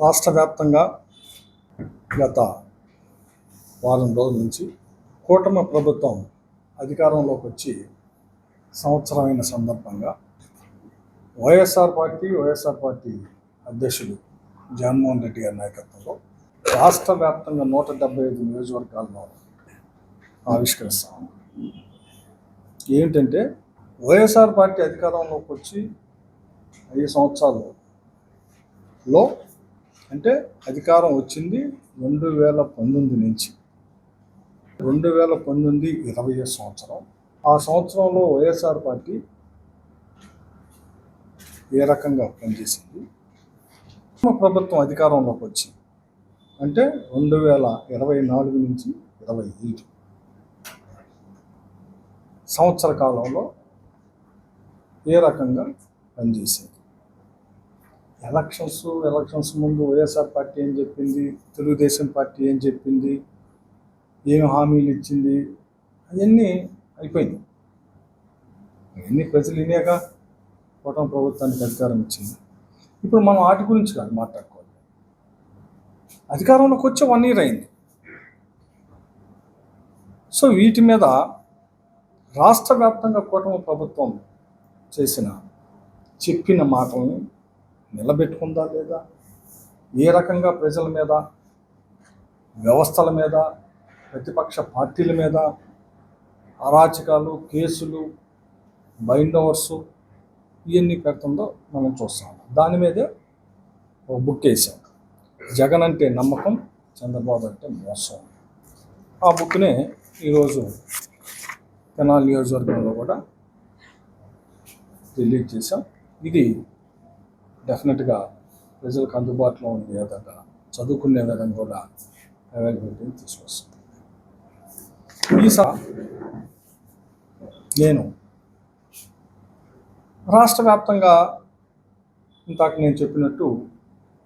రాష్ట్ర వ్యాప్తంగా గత వారం రోజుల నుంచి కూటమి ప్రభుత్వం అధికారంలోకి వచ్చి సంవత్సరమైన సందర్భంగా వైఎస్ఆర్ పార్టీ అధ్యక్షుడు జగన్మోహన్ రెడ్డి గారి నాయకత్వంలో రాష్ట్ర వ్యాప్తంగా 175 నియోజకవర్గాల్లో ఆవిష్కరిస్తాము. ఏంటంటే వైఎస్ఆర్ పార్టీ అధికారంలోకి వచ్చి 5 సంవత్సరాలలో అంటే అధికారం వచ్చింది 2019 నుంచి 2019-20 సంవత్సరం. ఆ సంవత్సరంలో వైఎస్ఆర్ పార్టీ ఏ రకంగా పనిచేసింది, ప్రభుత్వం అధికారంలోకి వచ్చి అంటే 2024 నుంచి 25 సంవత్సర కాలంలో ఏ రకంగా పనిచేసింది. ఎలక్షన్స్ ముందు వైఎస్ఆర్ పార్టీ ఏం చెప్పింది, తెలుగుదేశం పార్టీ ఏం చెప్పింది, ఏం హామీలు ఇచ్చింది, అవన్నీ అయిపోయినాయి. అవన్నీ ప్రజలు వినేక కూటమి ప్రభుత్వానికి అధికారం ఇచ్చింది. ఇప్పుడు మనం వాటి గురించి కాదు మాట్లాడుకోవాలి. అధికారంలోకి వచ్చి 1 year అయింది. సో వీటి మీద రాష్ట్ర వ్యాప్తంగా కూటమి ప్రభుత్వం చెప్పిన మాటల్ని నిలబెట్టుకుందా లేదా, ఏ రకంగా ప్రజల మీద, వ్యవస్థల మీద, ప్రతిపక్ష పార్టీల మీద అరాచకాలు, కేసులు, బైండ్ ఓవర్స్ ఇవన్నీ పెడుతుందో మనం చూస్తాం. దాని మీదే ఒక బుక్ వేసాం, జగన్ అంటే నమ్మకం, చంద్రబాబు అంటే మోసం. ఆ బుక్నే ఈరోజు తెనాలి నియోజకవర్గంలో కూడా రిలీజ్ చేశాం. ఇది డెఫినెట్గా ప్రజలకు అందుబాటులో ఉండే విధంగా, చదువుకునే విధంగా కూడా అవైలబిలిటీని తీసుకొస్తుంది. ఈసారి నేను రాష్ట్ర వ్యాప్తంగా ఇందాక నేను చెప్పినట్టు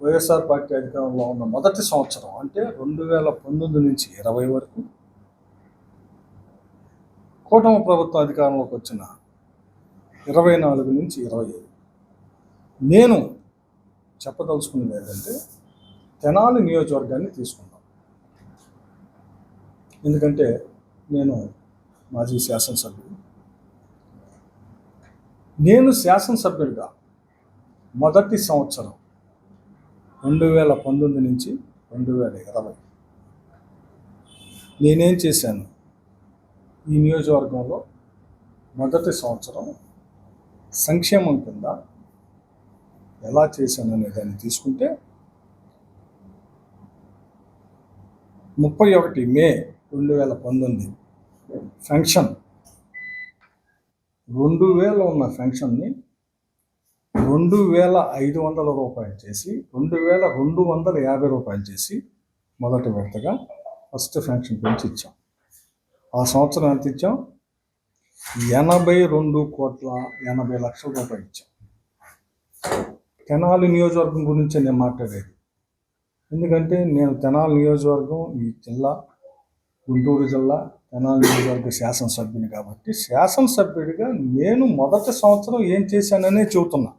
వైఎస్ఆర్ పార్టీ అధికారంలో ఉన్న మొదటి సంవత్సరం అంటే 2019 నుంచి 20 వరకు, కూటమి ప్రభుత్వం అధికారంలోకి వచ్చిన 24 నుంచి 25 నేను చెప్పదలుచుకున్నది ఏంటంటే తెనాలి నియోజకవర్గాన్ని తీసుకుందాం. ఎందుకంటే నేను మాజీ శాసనసభ్యుడు. నేను శాసనసభ్యుడిగా మొదటి సంవత్సరం 2019 నుంచి 2020 నేనేం చేశాను, ఈ నియోజకవర్గంలో మొదటి సంవత్సరం సంక్షేమం కింద ఎలా చేశాననే దాన్ని తీసుకుంటే 31 మే 2019 ఫెన్షన్ 2000 ఉన్న ఫెన్షన్ని 2500 రూపాయలు చేసి 2250 రూపాయలు చేసి మొదటి విడతగా ఫస్ట్ ఫెన్షన్ పెంచి ఇచ్చాం. ఆ సంవత్సరం ఎంత ఇచ్చాం, 82,80,00,000 రూపాయలు ఇచ్చాం. తెనాలి నియోజకవర్గం గురించి నేను మాట్లాడేది, ఎందుకంటే నేను తెనాలి నియోజకవర్గం, ఈ జిల్లా గుంటూరు జిల్లా తెనాలి నియోజకవర్గ శాసనసభ్యుని కాబట్టి శాసనసభ్యుడిగా నేను మొదటి సంవత్సరం ఏం చేశాననే చెబుతున్నా.